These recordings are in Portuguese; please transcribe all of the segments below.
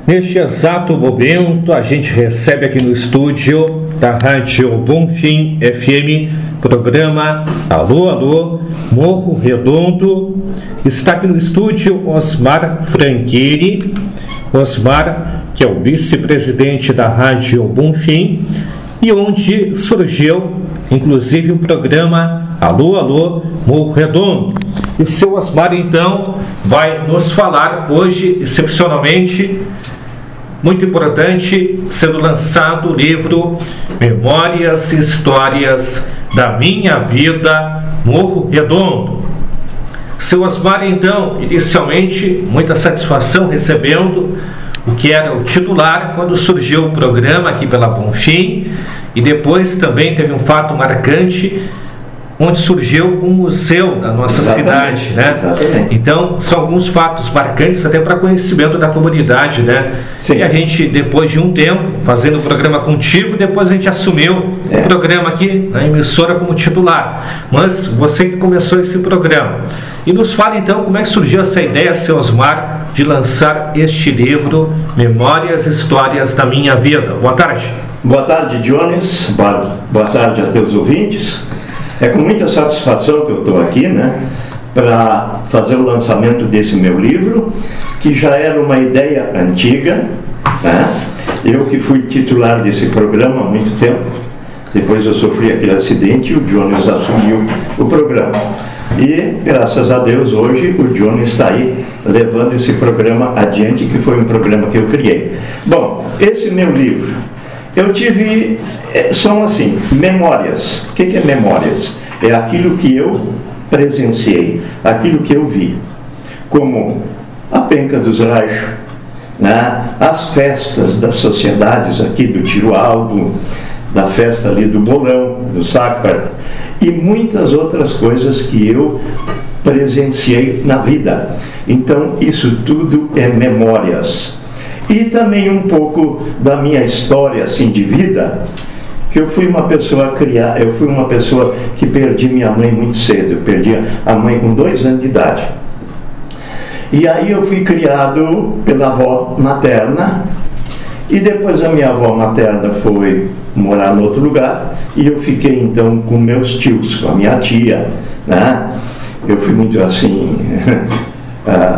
Neste exato momento, a gente recebe aqui no estúdio da Rádio Bonfim FM, programa Alô, Alô, Morro Redondo. Está aqui no estúdio Osmar Franchieri. Osmar, que é o vice-presidente da Rádio Bonfim, e onde surgiu, inclusive, o programa Alô, Alô, Morro Redondo. E o seu Osmar, então, vai nos falar hoje, excepcionalmente, muito importante, sendo lançado o livro Memórias e Histórias da Minha Vida, Morro Redondo. Seu Osmar, então, inicialmente, muita satisfação recebendo o que era o titular quando surgiu o programa aqui pela Bonfim, e depois também teve um fato marcante onde surgiu um museu da nossa cidade, né? Exatamente. Então, são alguns fatos marcantes até para conhecimento da comunidade, né? Sim. E a gente, depois de um tempo, fazendo o programa contigo, depois a gente assumiu o programa aqui na emissora como titular. Mas você que começou esse programa. E nos fala, então, como é que surgiu essa ideia, seu Osmar, de lançar este livro, Memórias e Histórias da Minha Vida. Boa tarde. Boa tarde, Jones. Boa tarde a teus ouvintes. É com muita satisfação que eu estou aqui, né, para fazer o lançamento desse meu livro, que já era uma ideia antiga, né? Eu que fui titular desse programa há muito tempo, depois eu sofri aquele acidente e o Jones assumiu o programa. E, graças a Deus, hoje o Jones está aí levando esse programa adiante, que foi um programa que eu criei. Bom, esse meu livro, eu tive, são assim, memórias. O que é memórias? É aquilo que eu presenciei, aquilo que eu vi, como a penca dos raios, né? As festas das sociedades aqui do tiro-alvo, da festa ali do bolão, do sacra, e muitas outras coisas que eu presenciei na vida. Então, isso tudo é memórias. E também um pouco da minha história assim de vida, que eu fui uma pessoa que perdi minha mãe muito cedo. Eu perdi a mãe com 2 anos de idade. E aí eu fui criado pela avó materna, e depois a minha avó materna foi morar em outro lugar, e eu fiquei então com meus tios, com a minha tia, né? Eu fui muito assim...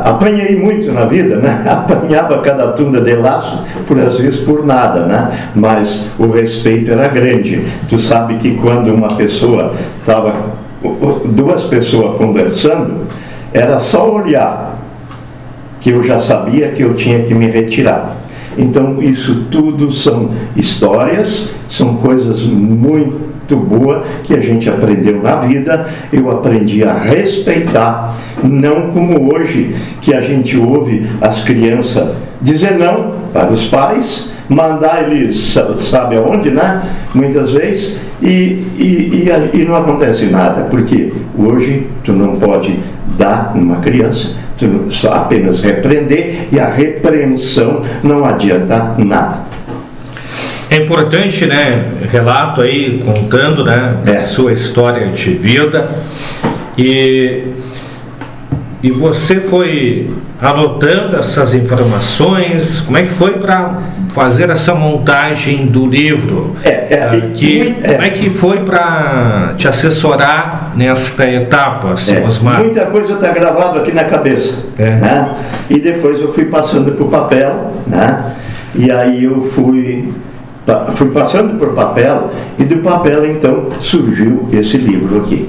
apanhei muito na vida, né? Apanhava cada tunda de laço, às vezes por nada, né? Mas o respeito era grande. Tu sabe que quando uma pessoa estava, 2 pessoas conversando, era só olhar que eu já sabia que eu tinha que me retirar. Então isso tudo são histórias, são coisas muito boas que a gente aprendeu na vida. Eu aprendi a respeitar, não como hoje que a gente ouve as crianças dizer não para os pais, mandar eles sabe aonde, né? Muitas vezes, e não acontece nada, porque hoje tu não pode dar uma criança, tu só apenas repreender, e a repreensão não adianta nada. É importante, né, relato aí, contando, né, sua história de vida, e você foi anotando essas informações. Como é que foi para fazer essa montagem do livro? Como é que foi para te assessorar nesta etapa, Osmar? Muita coisa está gravada aqui na cabeça, né? E depois eu fui passando para o papel, né? E aí eu fui passando por papel, e do papel então surgiu esse livro aqui.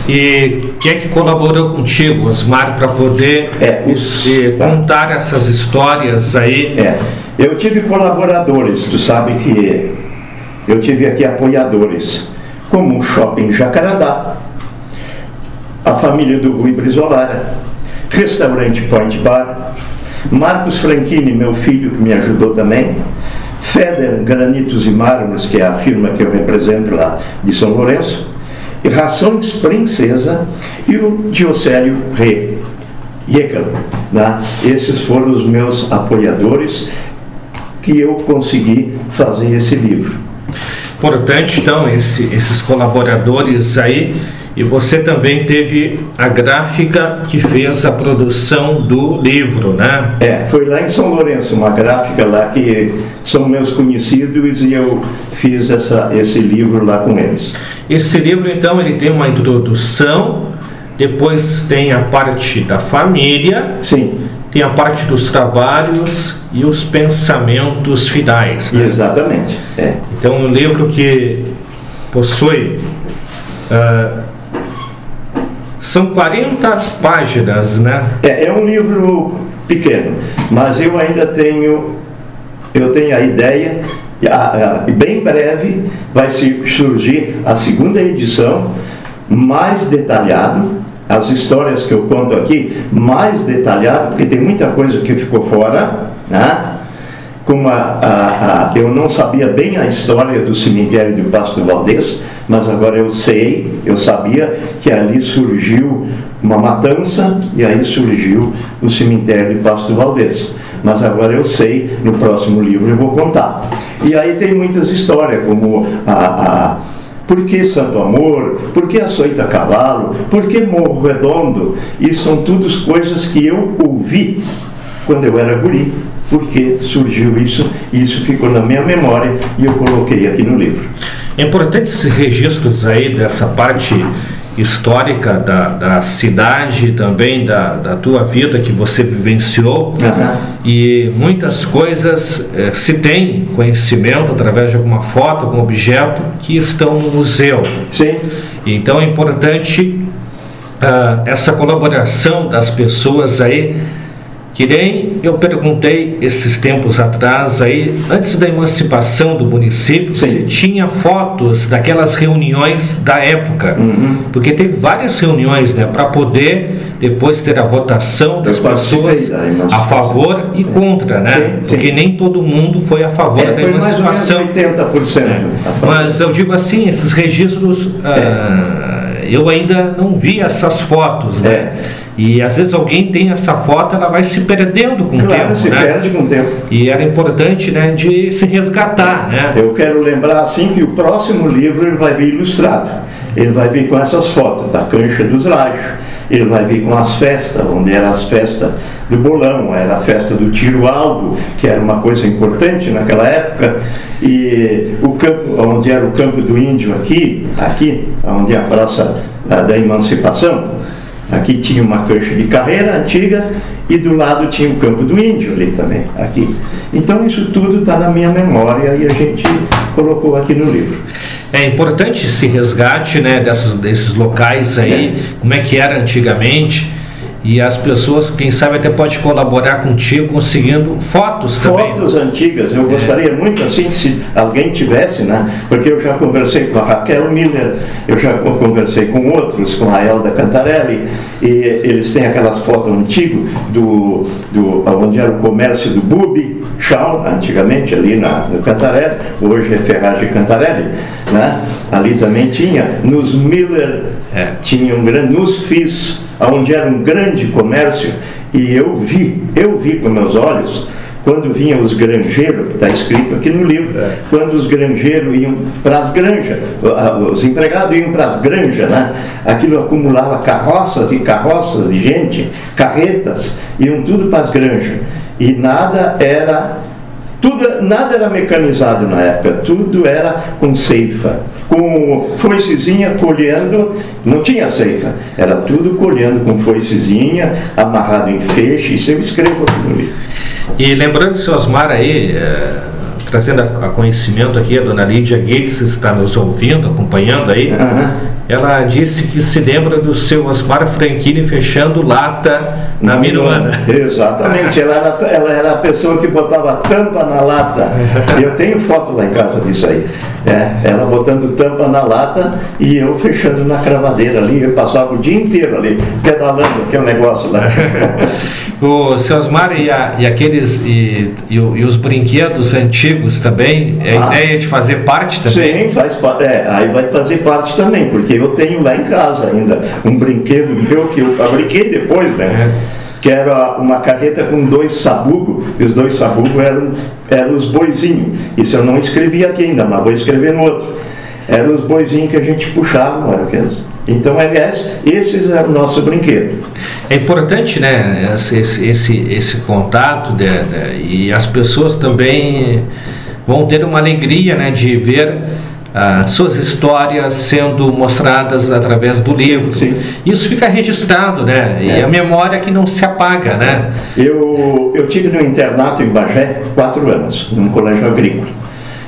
E quem é que colaborou contigo, Osmar, para poder contar essas histórias aí? Eu tive colaboradores, tu sabe que eu tive aqui apoiadores, como o Shopping Jacarandá, a família do Rui Brizolara, Restaurante Point Bar, Marcos Franchieri, meu filho, que me ajudou também, Feder Granitos e Mármores, que é a firma que eu represento lá de São Lourenço, e Rações Princesa, e o Diocélio Riekel, né? Esses foram os meus apoiadores que eu consegui fazer esse livro. Importante, então, esses colaboradores aí. E você também teve a gráfica que fez a produção do livro, né? Foi lá em São Lourenço, uma gráfica lá que são meus conhecidos e eu fiz esse livro lá com eles. Esse livro, então, ele tem uma introdução, depois tem a parte da família, sim, tem a parte dos trabalhos e os pensamentos finais, né? Exatamente. Então, um livro que possui... são 40 páginas, né? É um livro pequeno, mas eu ainda tenho a ideia, e bem breve vai surgir a segunda edição, mais detalhado, as histórias que eu conto aqui, mais detalhado, porque tem muita coisa que ficou fora, né? Como eu não sabia bem a história do cemitério de Pasto Valdez, mas agora eu sabia que ali surgiu uma matança e aí surgiu o cemitério de Pasto Valdez. Mas agora eu sei, no próximo livro eu vou contar. E aí tem muitas histórias, como por que Santo Amor, por que Açoita Cavalo, por que Morro Redondo, e são todas coisas que eu ouvi quando eu era guri. Porque surgiu isso, e isso ficou na minha memória e eu coloquei aqui no livro. É importante esses registros aí dessa parte histórica da cidade, também da tua vida que você vivenciou, e muitas coisas se tem conhecimento através de alguma foto, algum objeto que estão no museu. Sim. Então é importante essa colaboração das pessoas aí. Que nem eu perguntei esses tempos atrás aí, antes da emancipação do município, se tinha fotos daquelas reuniões da época, porque teve várias reuniões, né, para poder depois ter a votação das pessoas a favor e contra, né? Porque nem todo mundo foi a favor da emancipação. Mais ou menos 80%. Mas eu digo assim, esses registros, eu ainda não vi essas fotos, né? E às vezes alguém tem essa foto, ela vai se perdendo com o tempo. Claro, se perde com o tempo. E era importante, né, de se resgatar, né? Eu quero lembrar assim que o próximo livro ele vai vir ilustrado. Ele vai vir com essas fotos da cancha dos raios. Ele vai vir com as festas, onde eram as festas do bolão, era a festa do tiro-alvo, que era uma coisa importante naquela época. E o campo, onde era o campo do índio aqui, onde é a Praça da Emancipação, aqui tinha uma cancha de carreira antiga e do lado tinha o campo do índio ali também, aqui. Então isso tudo está na minha memória e a gente colocou aqui no livro. É importante esse resgate, né, desses locais aí, como é que era antigamente. E as pessoas, quem sabe, até pode colaborar contigo conseguindo fotos também. Fotos antigas, eu gostaria muito assim, se alguém tivesse, né? Porque eu já conversei com a Raquel Miller, eu já conversei com outros, com a Elda Cantarelli, e eles têm aquelas fotos antigas onde era o comércio do Bubi, Chão, antigamente ali no Cantarelli, hoje é Ferragem Cantarelli, né? Ali também tinha, nos Miller, tinha um grande, nos FIS, onde era um grande comércio, e eu vi com meus olhos, quando vinham os granjeiros, que está escrito aqui no livro, quando os granjeiros iam para as granjas, os empregados iam para as granjas, né? Aquilo acumulava carroças e carroças de gente, carretas, iam tudo para as granjas, e nada era mecanizado na época, tudo era com ceifa, com foicezinha colhendo, não tinha ceifa, era tudo colhendo com foicezinha, amarrado em feixe, isso eu escrevo aqui no livro. E lembrando, seu Osmar aí, trazendo a conhecimento aqui, a dona Lídia Gates está nos ouvindo, acompanhando aí, ela disse que se lembra do seu Osmar Franchini fechando lata na Minuana. Exatamente, ela era a pessoa que botava tampa na lata. Eu tenho foto lá em casa disso aí. Ela botando tampa na lata e eu fechando na cravadeira ali. Eu passava o dia inteiro ali, pedalando aquele negócio lá. O seu Osmar e os brinquedos antigos também, a ideia de fazer parte também? Sim, faz parte. Aí vai fazer parte também, porque eu tenho lá em casa ainda um brinquedo meu que eu fabriquei depois, né? Que era uma carreta com 2 sabugos, e os 2 sabugos eram os boizinhos. Isso eu não escrevi aqui ainda, mas vou escrever no outro. Eram os boizinhos que a gente puxava, não era aqueles. Então, aliás, esses eram o nosso brinquedo. É importante, né, esse contato e as pessoas também vão ter uma alegria, né, de ver suas histórias sendo mostradas através do livro. Sim. Isso fica registrado, né? E a memória que não se apaga, né? Eu tive no internato em Bagé 4 anos, num colégio agrícola.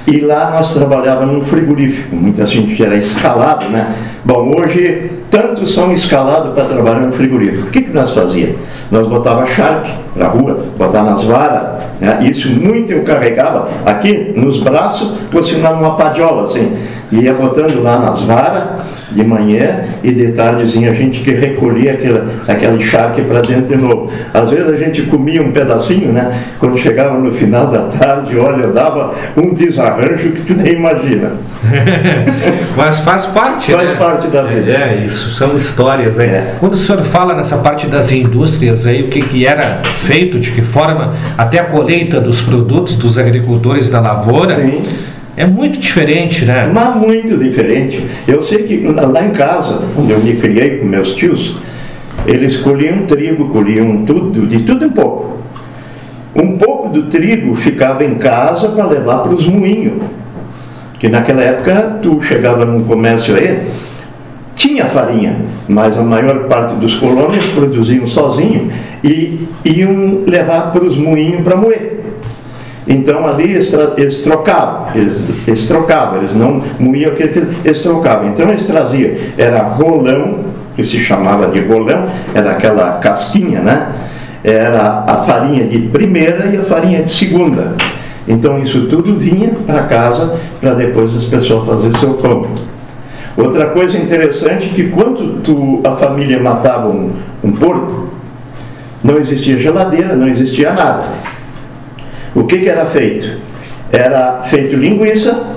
E lá nós trabalhávamos num frigorífico, muita gente era escalado, né? Bom, hoje tantos são escalados para trabalhar no frigorífico. O que nós fazíamos? Nós botava charque para a rua, botava nas varas, né? Isso muito eu carregava aqui nos braços, cozinhava uma padiola assim, ia botando lá nas varas de manhã e de tardezinha a gente que recolhia aquele charque para dentro de novo. Às vezes a gente comia um pedacinho, né? Quando chegava no final da tarde, olha, dava um desarranjo que tu nem imagina. Mas faz parte, faz parte da vida. Isso são histórias aí. Quando o senhor fala nessa parte das indústrias aí, o que era feito, de que forma, até a colheita dos produtos dos agricultores da lavoura. Sim. É muito diferente, né? Mas muito diferente. Eu sei que lá em casa, onde eu me criei com meus tios, eles colhiam trigo, colhiam tudo, de tudo um pouco. Um pouco do trigo ficava em casa para levar para os moinhos. Que naquela época, tu chegava num comércio aí, tinha farinha, mas a maior parte dos colonos produziam sozinho e iam levar para os moinhos para moer. Então ali eles trocavam, eles não moíam aquele, eles trocavam. Então eles traziam, era rolão, que se chamava de rolão, era aquela casquinha, né? Era a farinha de primeira e a farinha de segunda. Então isso tudo vinha para casa para depois as pessoas fazerem seu pão. Outra coisa interessante é que quando a família matava um porco, não existia geladeira, não existia nada. O que era feito? Era feito linguiça,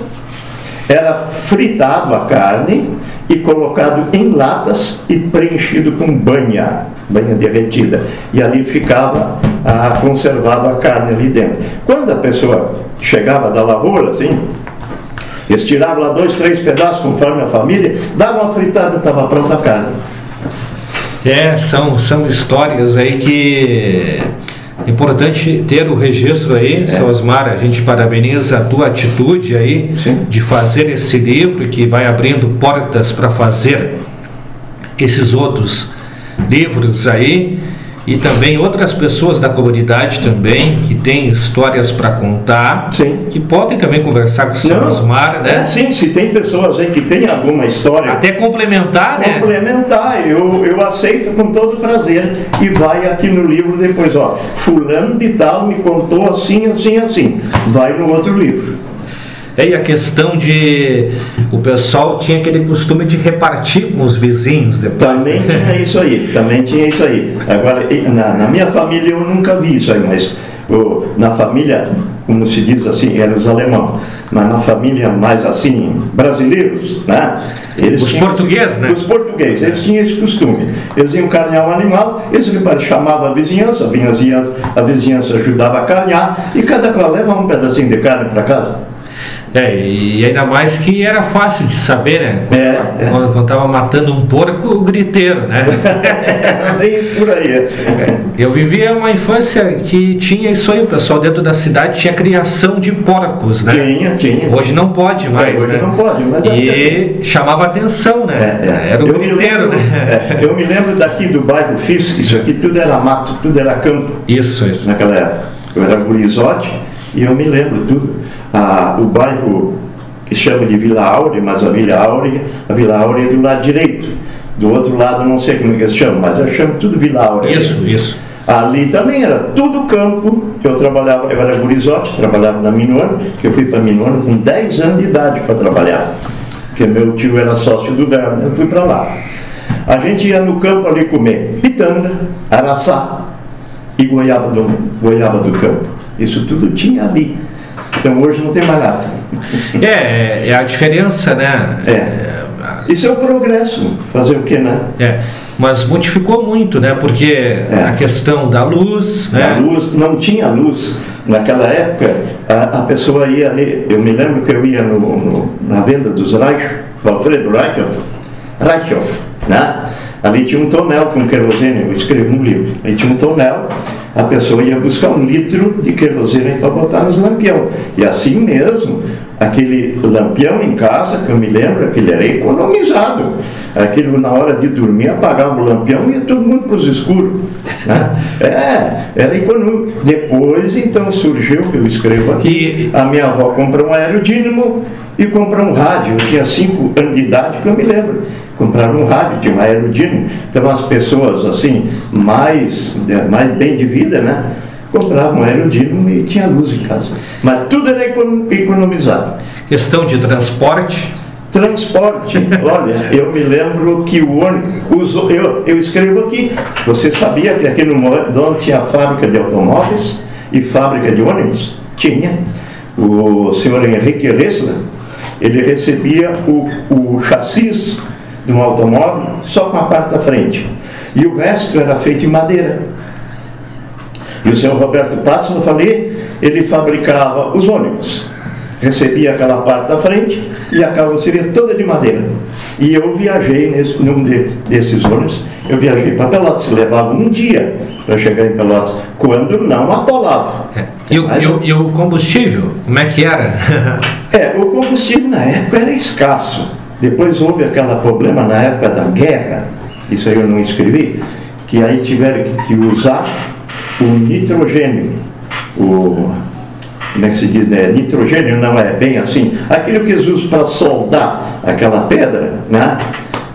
era fritado a carne e colocado em latas e preenchido com banha derretida. E ali ficava conservada a carne ali dentro. Quando a pessoa chegava da lavoura, assim, eles tiravam lá 2, 3 pedaços conforme a família, davam uma fritada e estava pronta a carne. São histórias aí que é importante ter o registro aí, seu Osmar. A gente parabeniza a tua atitude aí. Sim. De fazer esse livro que vai abrindo portas para fazer esses outros livros aí. E também outras pessoas da comunidade também, que têm histórias para contar. Sim. Que podem também conversar com o seu Osmar, né? Sim, se tem pessoas aí que têm alguma história... Até complementar, né? Complementar, eu aceito com todo prazer. E vai aqui no livro depois, ó, fulano de tal me contou assim, assim, assim. Vai no outro livro. E a questão de... O pessoal tinha aquele costume de repartir com os vizinhos depois. Também tinha isso aí, Agora, na minha família eu nunca vi isso aí, mas na família, como se diz assim, eram os alemãos. Mas na família mais assim, brasileiros, né? Os portugueses, né? Os portugueses, eles tinham esse costume. Eles iam carnear um animal, eles chamavam a vizinhança ajudava a carnear, e cada qual levava um pedacinho de carne para casa. E ainda mais que era fácil de saber, né? Quando estava matando um porco, o griteiro, né? Bem por aí. Eu vivia uma infância que tinha isso aí, o pessoal dentro da cidade tinha criação de porcos, né? Tinha. Hoje não pode mais, hoje não pode, mas... E chamava atenção, né? Era o griteiro, né? Eu me lembro daqui do bairro Fis, isso aqui tudo era mato, tudo era campo. Isso. Naquela época. Eu era gurizote e eu me lembro tudo. O bairro que chama de Vila Áurea, mas a Vila Áurea é do lado direito. Do outro lado não sei como é que se chama, mas eu chamo tudo Vila Áurea. Isso. Ali também era tudo campo. Eu era gurizote, trabalhava na Minuano, que eu fui para Minuano com 10 anos de idade para trabalhar, porque meu tio era sócio do Verno, eu fui para lá. A gente ia no campo ali comer pitanga, araçá e goiaba do campo. Isso tudo tinha ali. Então hoje não tem mais nada. É a diferença, né? Isso é o progresso. Fazer o quê, né? mas modificou muito, né? Porque a questão da luz, né? A luz, não tinha luz. Naquela época, a pessoa ia ali, eu me lembro que eu ia na venda dos Reichoff, Alfredo Reichoff, né? Ali tinha um tonel com querosene, eu escrevo no livro. Ali tinha um tonel, a pessoa ia buscar 1 litro de querosene para botar nos lampião. E assim mesmo, aquele lampião em casa, que eu me lembro, aquele era economizado. Aquilo, na hora de dormir, apagava o lampião e ia todo mundo para os escuros, né? Era econômico. Depois, então, surgiu, que eu escrevo aqui, a minha avó comprou um aerodínamo e comprou um rádio. Eu tinha 5 anos de idade, que eu me lembro. Compraram um rádio, tinha um aerodínamo. Então, as pessoas, assim, mais bem de vida, né? Compravam um aerodínamo e tinha luz em casa. Mas tudo era economizado. Questão de transporte? Transporte, olha, eu me lembro que o ônibus, eu escrevo aqui, você sabia que aqui no Morredão tinha fábrica de automóveis e fábrica de ônibus? Tinha. O senhor Henrique Ressler, ele recebia o chassis de um automóvel só com a parte da frente, e o resto era feito em madeira. E o senhor Roberto Passos, eu falei, ele fabricava os ônibus, recebia aquela parte da frente e a carroceria toda de madeira. E eu viajei num desses ônibus, eu viajei para Pelotas, levava um dia para chegar em Pelotas, quando não atolava. E o combustível, como é que era? O combustível na época era escasso. Depois houve aquele problema na época da guerra, isso aí eu não escrevi, que aí tiveram que usar o nitrogênio, como é que se diz, né? Nitrogênio não é bem assim, aquilo que eles usam para soldar aquela pedra, né?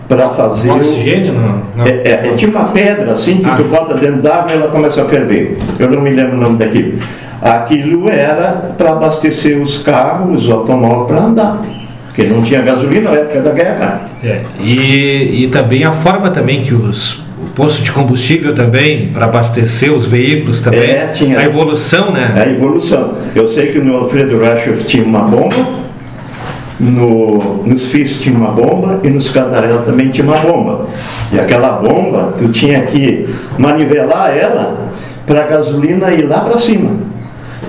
Para fazer oxigênio, não. Tinha uma pedra assim que tu bota dentro d'água e ela começa a ferver. Eu não me lembro o nome daquilo. Aquilo era para abastecer os carros, os automóveis para andar, porque não tinha gasolina na época da guerra. E também a forma também que o posto de combustível também, para abastecer os veículos também, tinha a evolução, né? A evolução. Eu sei que no Alfredo Reichoff tinha uma bomba, nos FIS tinha uma bomba e nos Cantarela também tinha uma bomba. E aquela bomba, tu tinha que manivelar ela para a gasolina ir lá para cima.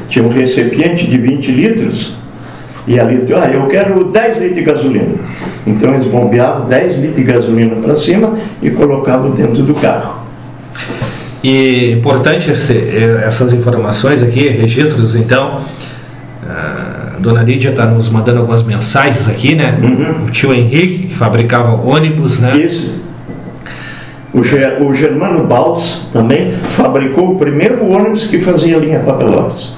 Tinha um recipiente de 20 litros e ali, eu quero 10 litros de gasolina. Então eles bombeavam 10 litros de gasolina para cima e colocavam dentro do carro. E importante essas informações aqui, registros, então. A dona Lídia está nos mandando algumas mensagens aqui, né? O tio Henrique, que fabricava ônibus, né? Isso. O Germano Bals também fabricou o primeiro ônibus que fazia linha para Pelotas.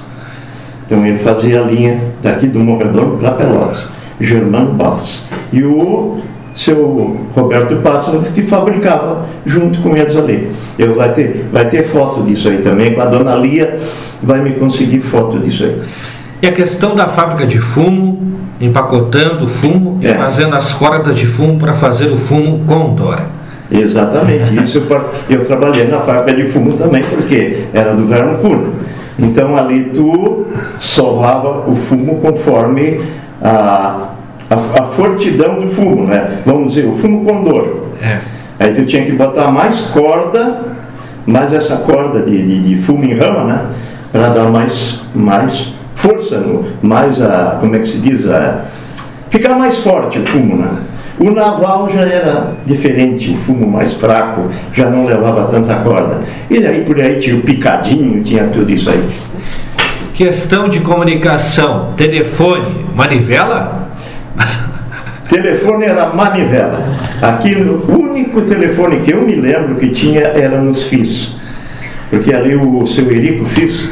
Então ele fazia a linha daqui do Morredão para Pelotas, Germano Bals. E o seu Roberto Passos, que fabricava junto com eles ali. Vai ter foto disso aí também, a dona Lia vai me conseguir foto disso aí. E a questão da fábrica de fumo, empacotando o fumo e fazendo as cordas de fumo para fazer o fumo Condor. Exatamente, isso eu trabalhei na fábrica de fumo também, porque era do Verno Kuhn. Então ali tu sovava o fumo conforme a fortidão do fumo, né? Vamos dizer, o fumo Condor. Aí tu tinha que botar mais corda, mais essa corda de fumo em rama, né? Para dar mais força, como é que se diz? Ficar mais forte o fumo, né? O naval já era diferente, o fumo mais fraco, já não levava tanta corda. E daí por aí tinha o picadinho, tinha tudo isso aí. Questão de comunicação, telefone, manivela? Telefone era manivela. O único telefone que eu me lembro que tinha era nos FIS. Porque ali o seu Erico FIS,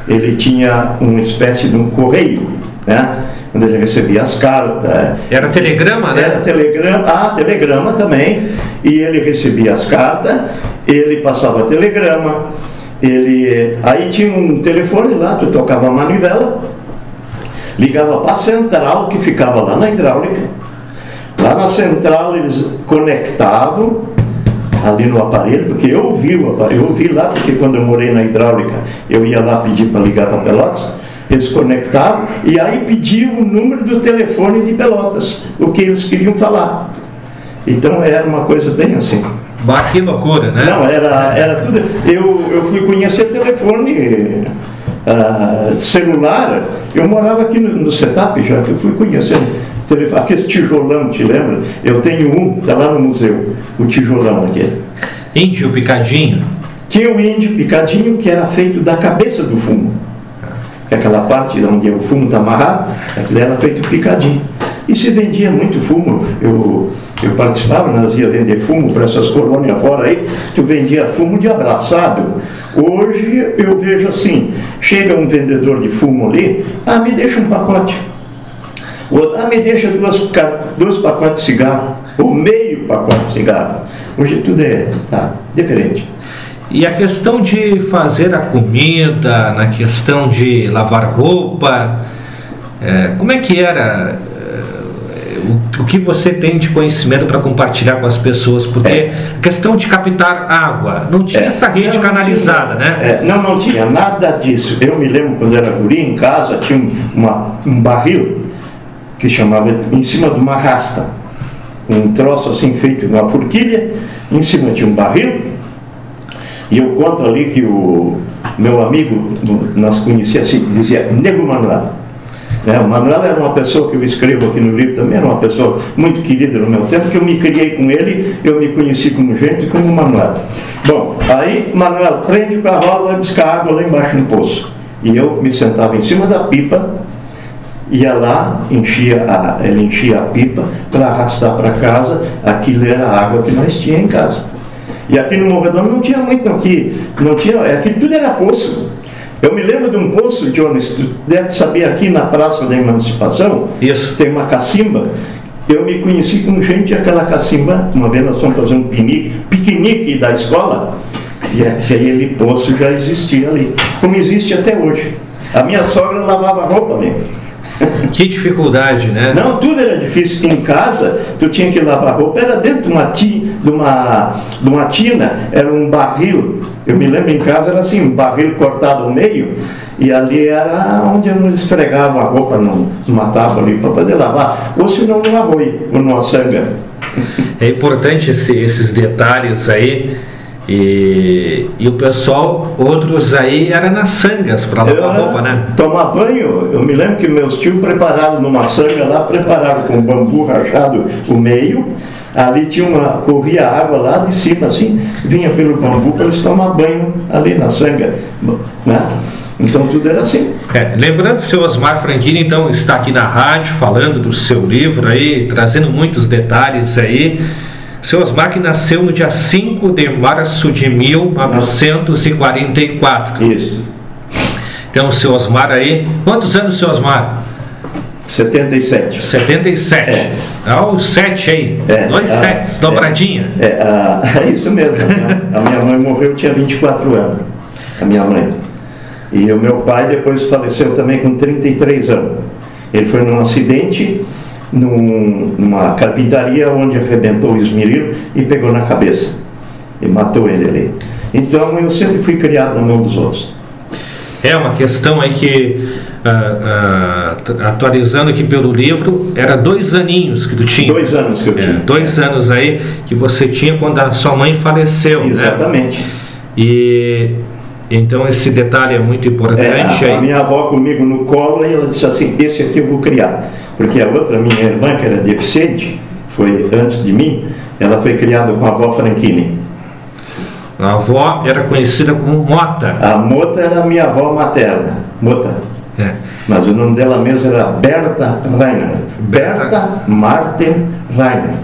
ele tinha uma espécie de um correio, né? Onde ele recebia as cartas. Era telegrama, né? Era telegrama também. E ele recebia as cartas, ele passava telegrama, aí tinha um telefone lá, tu tocava a manivela, ligava para a central que ficava lá na hidráulica. Lá na central eles conectavam ali no aparelho, porque eu vi lá, porque quando eu morei na hidráulica, eu ia lá pedir para ligar para Pelotas. Eles conectavam e aí pediam o número do telefone de Pelotas, o que eles queriam falar. Então era uma coisa bem assim. Bah, que loucura, né? Não, era tudo. Eu fui conhecer telefone celular. Eu morava aqui no Setup já, que eu fui conhecendo telefone, aquele tijolão, te lembra? Eu tenho um, está lá no museu, o tijolão aquele. Índio picadinho? Tinha o índio picadinho, que era feito da cabeça do fumo. Que aquela parte onde o fumo está amarrado, aquilo era feito picadinho. E se vendia muito fumo. Eu participava, nós ia vender fumo para essas colônias fora aí, tu vendia fumo de abraçado. Hoje eu vejo assim, chega um vendedor de fumo ali, me deixa um pacote. O outro, me deixa dois pacotes de cigarro, ou meio pacote de cigarro. Hoje tudo tá diferente. E a questão de fazer a comida, na questão de lavar roupa, como é que era? O que você tem de conhecimento para compartilhar com as pessoas? Porque a questão de captar água, não tinha essa rede canalizada, né? Não tinha nada disso. Eu me lembro quando era guri, em casa tinha um barril que chamava em cima de uma rasta. Um troço assim feito de uma forquilha, em cima tinha um barril. E eu conto ali que o meu amigo, nós conhecíamos assim, dizia Nego Manuel. O Manuel era uma pessoa que eu escrevo aqui no livro também, era uma pessoa muito querida no meu tempo, que eu me criei com ele, eu me conheci como gente e como Manuel. Bom, aí Manuel prende o cavalo, vai buscar água lá embaixo no poço. E eu me sentava em cima da pipa, ia lá, ele enchia a pipa para arrastar para casa, aquilo era a água que nós tínhamos em casa. E aqui no Morro Redondo não tinha muito, aquilo tudo era poço. Eu me lembro de um poço, Jones, tu deve saber, aqui na Praça da Emancipação, isso, tem uma cacimba. Eu me conheci com gente aquela cacimba, uma vez nós fomos fazer um piquenique da escola, e aquele poço já existia ali, como existe até hoje. A minha sogra lavava roupa ali. Que dificuldade, né? Não, tudo era difícil. Em casa, tu tinha que lavar roupa, era dentro de uma tina, era um barril. Eu me lembro, em casa era assim, um barril cortado ao meio, e ali era onde eu esfregava a roupa numa tábua ali para poder lavar, ou se não, no arroio, ou numa sanga. É importante esses detalhes aí. E o pessoal, outros aí, era nas sangas para lavar roupa, né? Tomar banho, eu me lembro que meus tios prepararam numa sanga lá, prepararam com bambu rachado o meio, ali corria água lá de cima assim, vinha pelo bambu para eles tomar banho ali na sanga, né? Então tudo era assim. Lembrando, o seu Osmar Franchini, então, está aqui na rádio falando do seu livro aí, trazendo muitos detalhes aí. O seu Osmar, que nasceu no dia 5 de março de 1944. Isso. Então, o seu Osmar aí... Quantos anos o seu Osmar? 77. 77. Os 7 aí. 2 setes, dobradinha. É isso mesmo. A minha mãe morreu, tinha 24 anos. A minha mãe. E o meu pai depois faleceu também com 33 anos. Ele foi num acidente... numa carpintaria onde arrebentou o esmeril e pegou na cabeça e matou ele ali. Então eu sempre fui criado na mão dos outros. É uma questão aí que atualizando aqui pelo livro, era 2 aninhos que tu tinha. 2 anos que eu tinha. 2 anos aí que você tinha quando a sua mãe faleceu. Exatamente. Né? E então esse detalhe é muito importante. A minha avó comigo no colo, e ela disse assim, esse aqui eu vou criar. Porque a outra, minha irmã, que era deficiente, foi antes de mim, ela foi criada com a avó Franchini. A avó era conhecida como Mota. A Mota era a minha avó materna, Mota. Mas o nome dela mesmo era Berta Reinhardt. Berta Martin Reinhardt.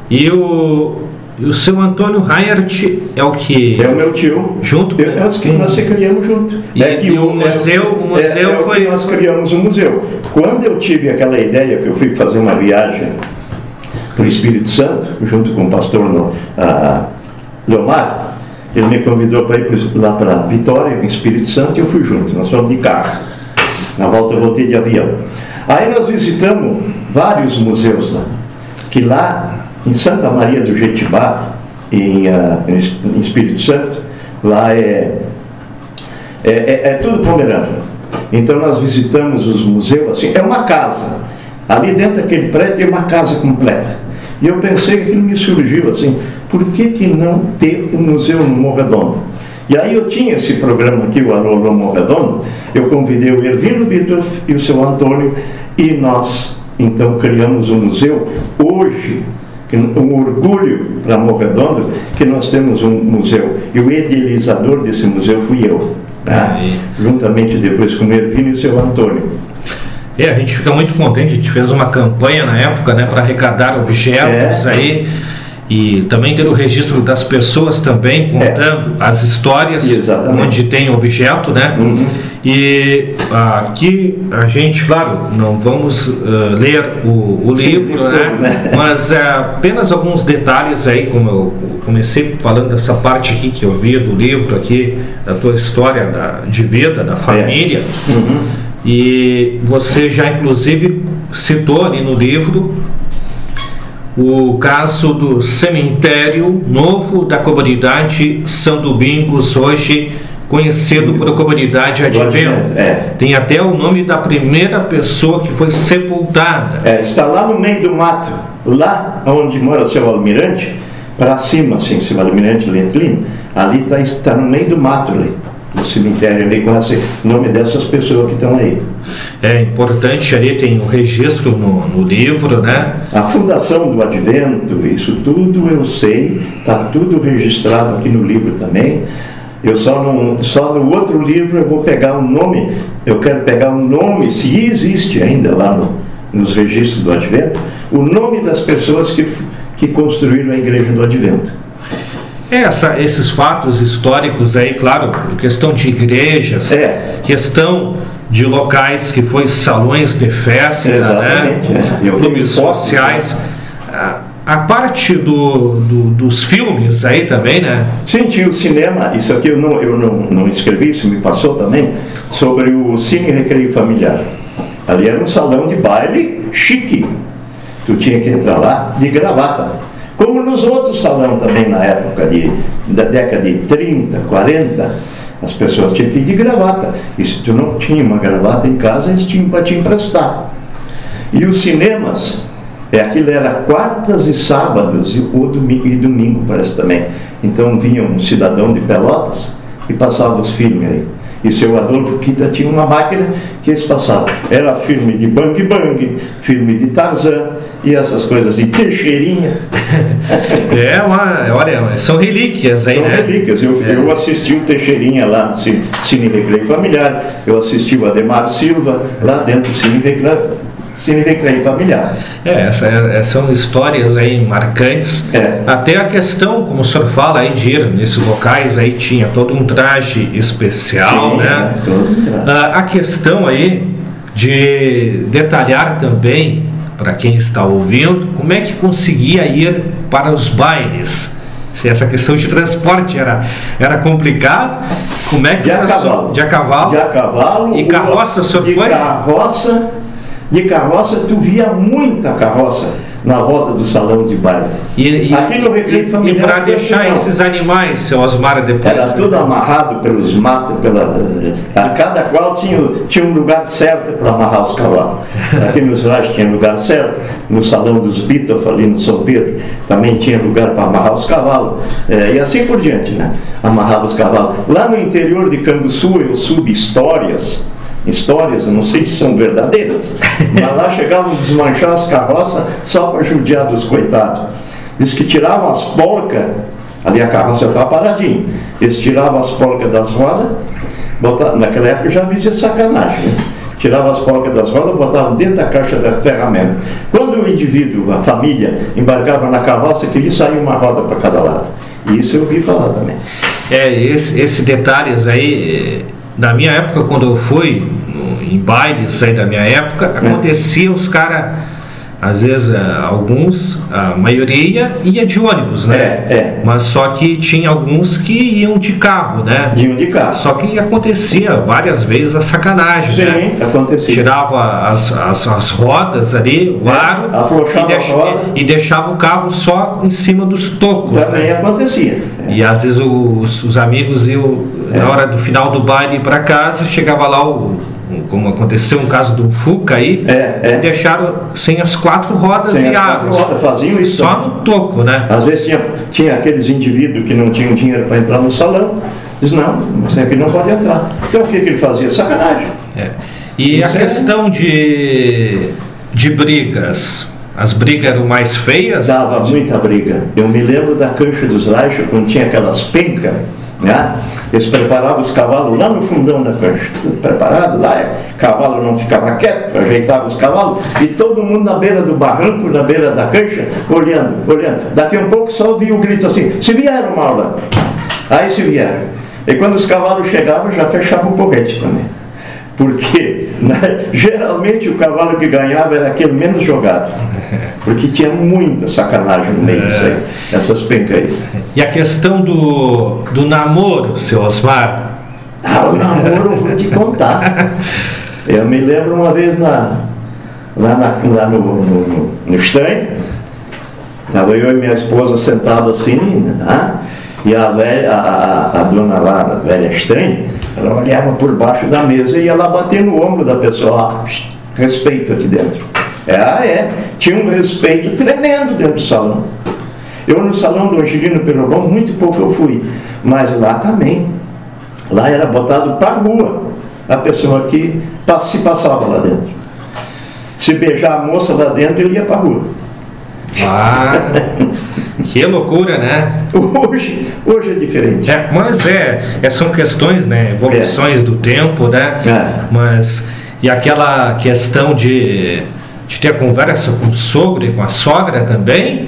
E o seu Antônio Reinhardt é o que... É o meu tio. Junto com... Nós criamos junto. O museu foi... Nós criamos um museu. Quando eu tive aquela ideia que eu fui fazer uma viagem para o Espírito Santo, junto com o pastor Leomar, ele me convidou para ir lá para Vitória, no Espírito Santo, e eu fui junto. Nós fomos de carro. Na volta eu voltei de avião. Aí nós visitamos vários museus lá. Que lá... Em Santa Maria do Jetibá, em Espírito Santo, lá é tudo pomerano. Então nós visitamos os museus, assim, é uma casa. Ali dentro daquele prédio tem uma casa completa. E eu pensei que aquilo me surgiu assim, por que não ter um museu no Morro Redondo? E aí eu tinha esse programa aqui, o Alô Alô Morro Redondo, eu convidei o Ervino Bittoff e o seu Antônio, e nós então criamos um museu. Hoje, um orgulho para Morro Redondo, que nós temos um museu, e o idealizador desse museu fui eu, né? Juntamente depois com o Ervino e o seu Antônio. A gente fica muito contente, a gente fez uma campanha na época, né, para arrecadar objetos aí, e também ter o registro das pessoas também, contando as histórias. Exatamente. Onde tem objeto, né? E aqui a gente, claro, não vamos ler o livro, né? Mas apenas alguns detalhes aí, como eu comecei falando dessa parte aqui que eu vi do livro aqui, da tua história de vida, da família. E você já inclusive citou ali no livro o caso do cemitério novo da comunidade São Domingos, hoje conhecido por a comunidade Advento. Tem até o nome da primeira pessoa que foi sepultada. Está lá no meio do mato, lá onde mora o seu Almirante, para cima, assim, seu Almirante Lentlin, ali está no meio do mato ali. O cemitério ali com o nome dessas pessoas que estão aí. É importante, ali tem o registro no livro, né? A fundação do Advento, isso tudo eu sei, está tudo registrado aqui no livro também. Eu só no outro livro eu vou pegar o nome, eu quero pegar o nome, se existe ainda lá nos registros do Advento, o nome das pessoas que construíram a igreja do Advento. Esses fatos históricos aí, claro, questão de igrejas, questão de locais que foi salões de festa, né? Clubes sociais, a parte dos filmes aí também, né? Sim, tinha o cinema, isso aqui eu não escrevi, isso me passou também, sobre o Cine Recreio Familiar. Ali era um salão de baile chique, tu tinha que entrar lá de gravata. Como nos outros salões também na época da década de 30, 40, as pessoas tinham que ir de gravata. E se tu não tinha uma gravata em casa, eles tinham para te emprestar. E os cinemas, aquilo era quartas e sábados, e domingo parece também. Então vinha um cidadão de Pelotas e passava os filmes aí. E seu Adolfo Kita tinha uma máquina que eles passavam. Era filme de Bang Bang, filme de Tarzan e essas coisas de Teixeirinha. Olha, são relíquias aí, né? São relíquias. Eu assisti o Teixeirinha lá no Cine Recreio Familiar, eu assisti o Ademar Silva lá dentro do Cine Recreio Familiar. São histórias aí marcantes. Até a questão, como o senhor fala aí, de ir nesses locais aí, tinha todo um traje especial. Sim, né? Todo um traje. A questão aí de detalhar também, para quem está ouvindo, como é que conseguia ir para os bailes. Se essa questão de transporte era complicado, como é que de a cavalo. De a cavalo. E carroça, o senhor foi? De carroça, tu via muita carroça na roda do salão de baile. Aqui no Recreio Familiar. E para deixar esses animais, seu Osmar, depois? Era tudo amarrado pelos matos, cada qual tinha um lugar certo para amarrar os cavalos. Aqui nos lajes tinha lugar certo, no salão dos Bittoff, ali no São Pedro, também tinha lugar para amarrar os cavalos. E assim por diante, né? Amarrava os cavalos. Lá no interior de Canguçu eu soube histórias, eu não sei se são verdadeiras, mas lá chegavam a desmanchar as carroças só para judiar dos coitados. Diz que tiravam as polcas, ali a carroça estava paradinha, eles tiravam as polcas das rodas, naquela época eu já vi sacanagem, né? Tiravam as polcas das rodas, botavam dentro da caixa da ferramenta. Quando o indivíduo, a família, embarcava na carroça, queria sair uma roda para cada lado. E isso eu ouvi falar também. Esses detalhes aí, na minha época, quando eu fui em bailes aí da minha época, acontecia os caras, às vezes alguns, a maioria ia de ônibus, né? Mas só que tinha alguns que iam de carro, né? Iam de carro. Só que acontecia várias vezes a sacanagem, sim, né? Acontecia. Tirava as rodas ali, o aro, e deixava o carro só em cima dos tocos. Também acontecia. E às vezes os amigos iam, na hora do final do baile, ir para casa, chegava lá o como aconteceu um caso do Fuca aí, deixaram sem as 4 rodas sem guiadas. Faziam isso só no toco, né? Às vezes tinha aqueles indivíduos que não tinham dinheiro para entrar no salão, diz, não, você aqui não pode entrar. Então o que ele fazia? Sacanagem. E a questão de brigas, as brigas eram mais feias? Dava muita briga. Eu me lembro da cancha dos Raichos, quando tinha aquelas pencas, né? Eles preparavam os cavalos lá no fundão da cancha, tudo preparado lá, o cavalo não ficava quieto, ajeitava os cavalos, e todo mundo na beira do barranco, na beira da cancha, olhando. Daqui a um pouco só ouvia o grito assim, se vieram, Maula. Aí se vieram. E quando os cavalos chegavam, já fechava o porrete também. Porque, né, geralmente o cavalo que ganhava era aquele menos jogado. Porque tinha muita sacanagem no meio disso aí, essas pencas aí. E a questão do namoro, seu Osmar? O namoro eu vou te contar. Eu me lembro uma vez lá no stand, estava eu e minha esposa sentados assim, tá? E a velha, a dona lá, a velha Stein, ela olhava por baixo da mesa e ia lá bater no ombro da pessoa, respeito aqui dentro. Tinha um respeito tremendo dentro do salão. Eu no salão do Angelino Perobão, muito pouco eu fui, mas lá também. Lá era botado para a rua a pessoa que se passava lá dentro. Se beijar a moça lá dentro, ele ia para a rua. Que loucura, né? Hoje é diferente. Mas são questões, né? Evoluções do tempo, né? Mas, e aquela questão de ter conversa com o sogro e com a sogra também?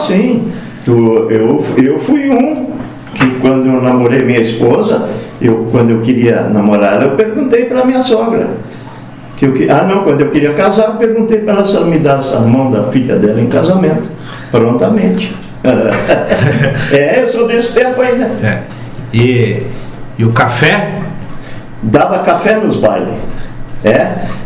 Sim. Eu fui um que, quando eu namorei minha esposa, quando eu queria namorar, eu perguntei para minha sogra. Quando eu queria casar, eu perguntei para ela se ela me desse a mão da filha dela em casamento, prontamente. Eu sou desse tempo ainda. E o café? Dava café nos bailes.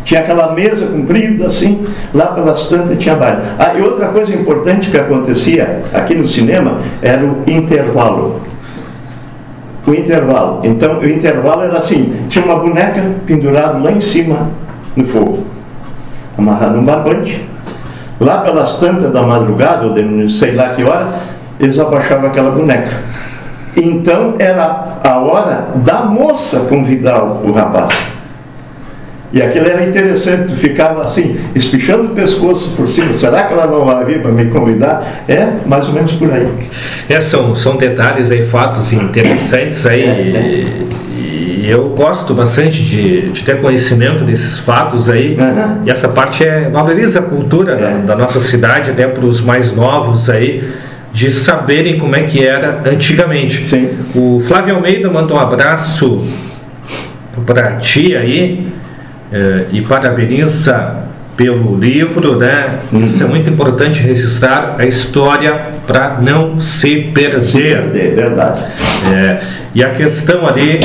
Tinha aquela mesa comprida assim, lá pelas tantas tinha baile. E outra coisa importante que acontecia aqui no cinema era o intervalo. Então o intervalo era assim, tinha uma boneca pendurada lá em cima no fogo, amarrado num barbante. Lá pelas tantas da madrugada, ou de não sei lá que hora, eles abaixavam aquela boneca. Então era a hora da moça convidar o rapaz. E aquilo era interessante, tu ficava assim, espichando o pescoço por cima. Será que ela não vai vir para me convidar? Mais ou menos por aí. São detalhes aí, fatos interessantes aí. E eu gosto bastante de ter conhecimento desses fatos aí. E essa parte valoriza a cultura da nossa cidade, até para os mais novos aí, de saberem como é que era antigamente. Sim. O Flávio Almeida mandou um abraço para ti aí. E parabeniza pelo livro, né? Isso é muito importante, registrar a história para não se perder. Verdade. E a questão ali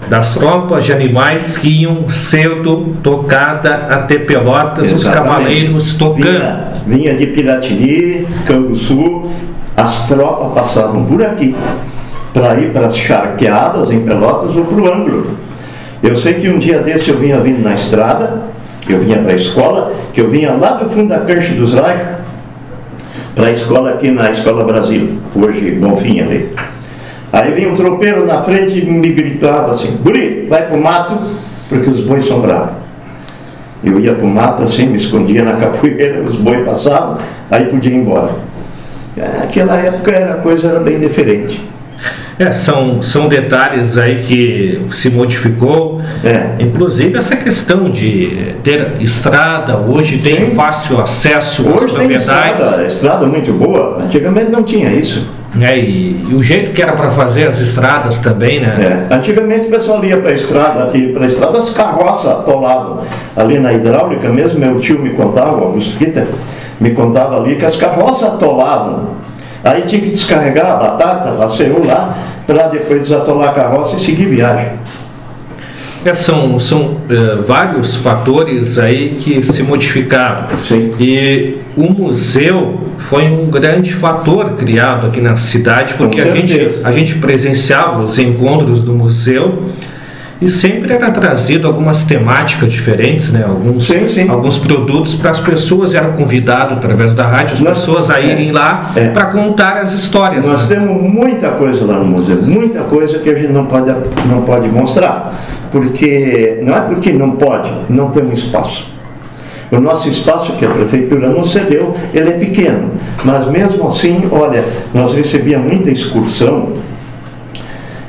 das tropas de animais que iam cedo tocada até Pelotas, os cavaleiros tocando. Vinha de Piratini, Canguçu, as tropas passavam por aqui para ir para as charqueadas em Pelotas ou para o Ângulo. Eu sei que um dia desse eu vinha vindo na estrada, eu vinha para a escola, que eu vinha lá do fundo da cancha dos Raichos, para a escola aqui na Escola Brasil, hoje Bonfim ali. Aí vinha um tropeiro na frente e me gritava assim, guri, vai pro mato, porque os bois são bravos. Eu ia pro mato assim, me escondia na capoeira, os bois passavam, aí podia ir embora. Naquela época a coisa era bem diferente. São detalhes aí que se modificou. Inclusive essa questão de ter estrada, hoje tem fácil acesso às propriedades. Hoje tem estrada muito boa, antigamente não tinha isso. E o jeito que era para fazer as estradas também, né? Antigamente o pessoal ia para a estrada, as carroças atolavam. Ali na hidráulica mesmo, meu tio me contava, o Augusto Kita, me contava ali que as carroças atolavam. Aí tinha que descarregar a batata, laceou lá, para depois desatolar a carroça e seguir viagem. São vários fatores aí que se modificaram. Sim. E o museu foi um grande fator criado aqui na cidade, porque a gente presenciava os encontros do museu e sempre era trazido algumas temáticas diferentes, né? Alguns produtos para as pessoas, eram convidados através da rádio, as pessoas a irem lá para contar as histórias. Nós temos muita coisa lá no museu, muita coisa que a gente não pode mostrar, porque não é porque não pode, não temos espaço. O nosso espaço que a prefeitura nos cedeu, ele é pequeno, mas mesmo assim, olha, nós recebíamos muita excursão.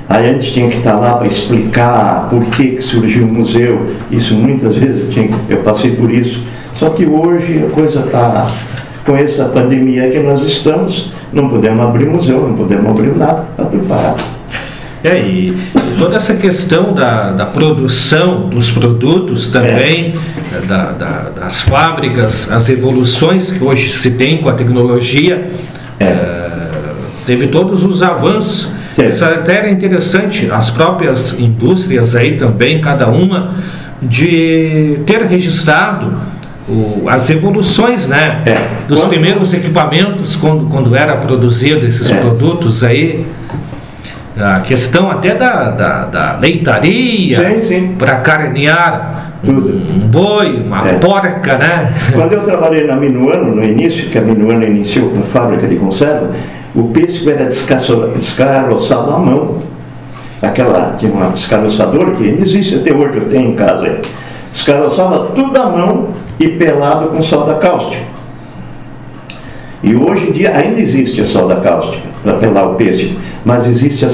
Aí a gente tinha que estar lá para explicar por que surgiu o museu. Isso muitas vezes eu passei por isso. Só que hoje a coisa está, com essa pandemia que nós estamos, não podemos abrir museu, não podemos abrir nada, está tudo parado. E toda essa questão da produção dos produtos também, das fábricas, as evoluções que hoje se tem com a tecnologia, teve todos os avanços. Isso até era interessante, as próprias indústrias aí também, cada uma, de ter registrado as evoluções, né, dos primeiros equipamentos, quando era produzido esses produtos aí. A questão até da leitaria, para carnear um boi, uma porca, né? Quando eu trabalhei na Minuano, no início, que a Minuano iniciou com fábrica de conserva, o pêssego era descaroçado à mão. Tinha um descaroçador que existe até hoje, eu tenho em casa. Descaroçava tudo à mão e pelado com solda cáustica. E hoje em dia ainda existe a solda cáustica para pelar o pêssego, mas existem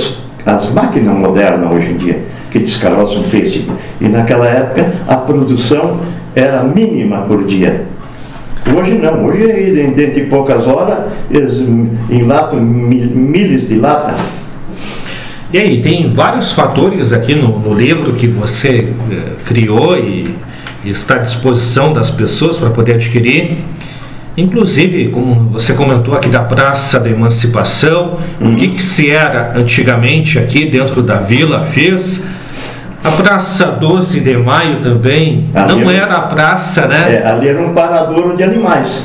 as máquinas modernas hoje em dia que descaroçam o pêssego. E naquela época a produção era mínima por dia. Hoje não, hoje dentro de poucas horas eles enlatam milhas de lata. E aí, tem vários fatores aqui no livro que você criou e está à disposição das pessoas para poder adquirir. Inclusive, como você comentou aqui da Praça da Emancipação, o que se era antigamente aqui dentro da vila fez. A Praça 12 de Maio também, ali não era a praça, né? Ali era um paradouro de animais,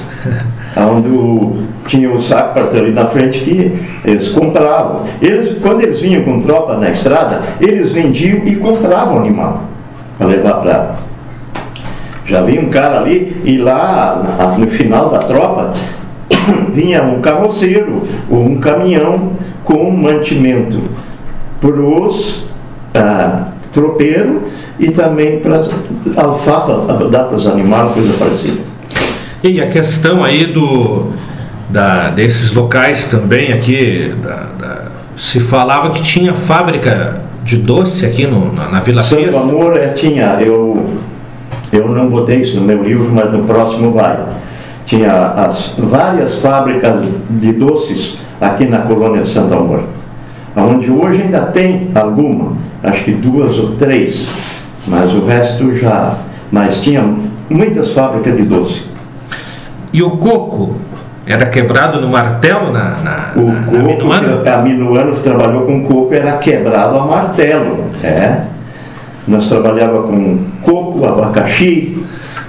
onde tinha o saco para ter ali na frente que eles compravam. Quando eles vinham com tropa na estrada, eles vendiam e compravam animal para levar para... Já vinha um cara ali e lá no final da tropa vinha um carroceiro ou um caminhão com mantimento para os tropeiros e também para alfafa, dar para os animais, coisa parecida. E a questão aí desses locais também aqui, se falava que tinha fábrica de doce aqui na Vila Fies. Santo Amor tinha, eu não botei isso no meu livro, mas no próximo vai. Tinha várias fábricas de doces aqui na colônia Santo Amor, onde hoje ainda tem alguma, acho que 2 ou 3, mas o resto já... Mas tinha muitas fábricas de doce. E o coco era quebrado no martelo na Minuano? A Minuano trabalhou com coco, era quebrado a martelo, Nós trabalhava com coco, abacaxi,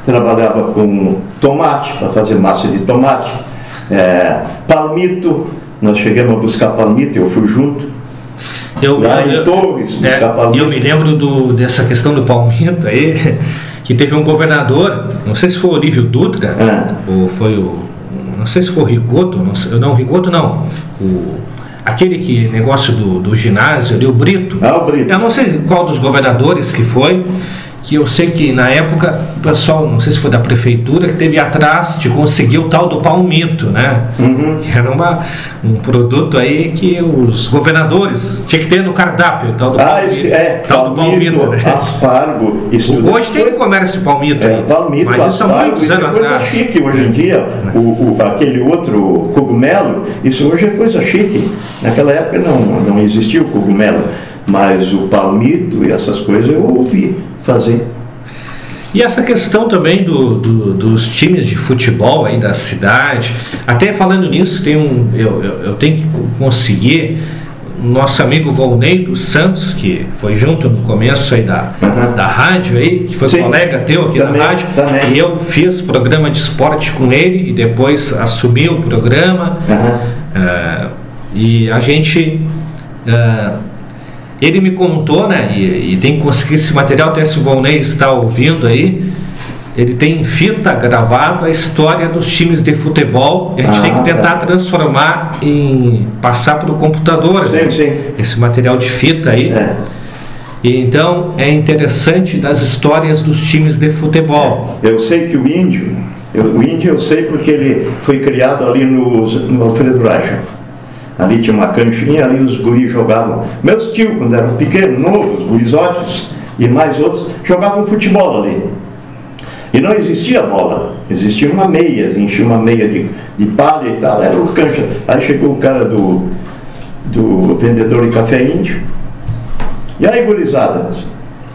trabalhava com tomate, para fazer massa de tomate, palmito, nós chegamos a buscar palmito, eu fui junto, lá em Torres, buscar palmito. Eu me lembro dessa questão do palmito aí, que teve um governador, não sei se foi o Olívio Dutra, ou foi não sei se foi o Rigoto, Rigoto não, aquele negócio do ginásio ali, o Brito. O Brito. Eu não sei qual dos governadores que foi, que eu sei que na época o pessoal, não sei se foi da prefeitura, que teve atrás de conseguir o tal do palmito, né? Era um produto aí que os governadores tinham que ter no cardápio, o tal do palmito, né? Aspargo. Hoje tem comércio de palmito aí, palmito, mas isso há muitos anos atrás. Coisa chique hoje em dia, aquele outro cogumelo, isso hoje é coisa chique. Naquela época não existia o cogumelo, mas o palmito e essas coisas eu ouvi fazer. E essa questão também dos times de futebol aí da cidade, até falando nisso, eu tenho que conseguir nosso amigo Volney dos Santos, que foi junto no começo aí da rádio aí, que foi colega teu aqui também, na rádio, e eu fiz programa de esporte com ele e depois assumi o programa, e a gente ele me contou, né, e tem que conseguir esse material, até se o Volney está ouvindo aí, ele tem em fita gravado a história dos times de futebol, e a gente tem que tentar transformar passar para o computador, sim, né? Sim. Esse material de fita aí. E então é interessante das histórias dos times de futebol. Eu sei que o índio eu sei porque ele foi criado ali no Alfredo Racha. Ali tinha uma canchinha, ali os guris jogavam. Meus tios, quando eram pequenos, novos, gurizotes e mais outros, jogavam futebol ali. E não existia bola, existia uma meia, enchia uma meia de palha e tal, era o cancha. Aí chegou o cara do vendedor de café índio. E aí, gurizada,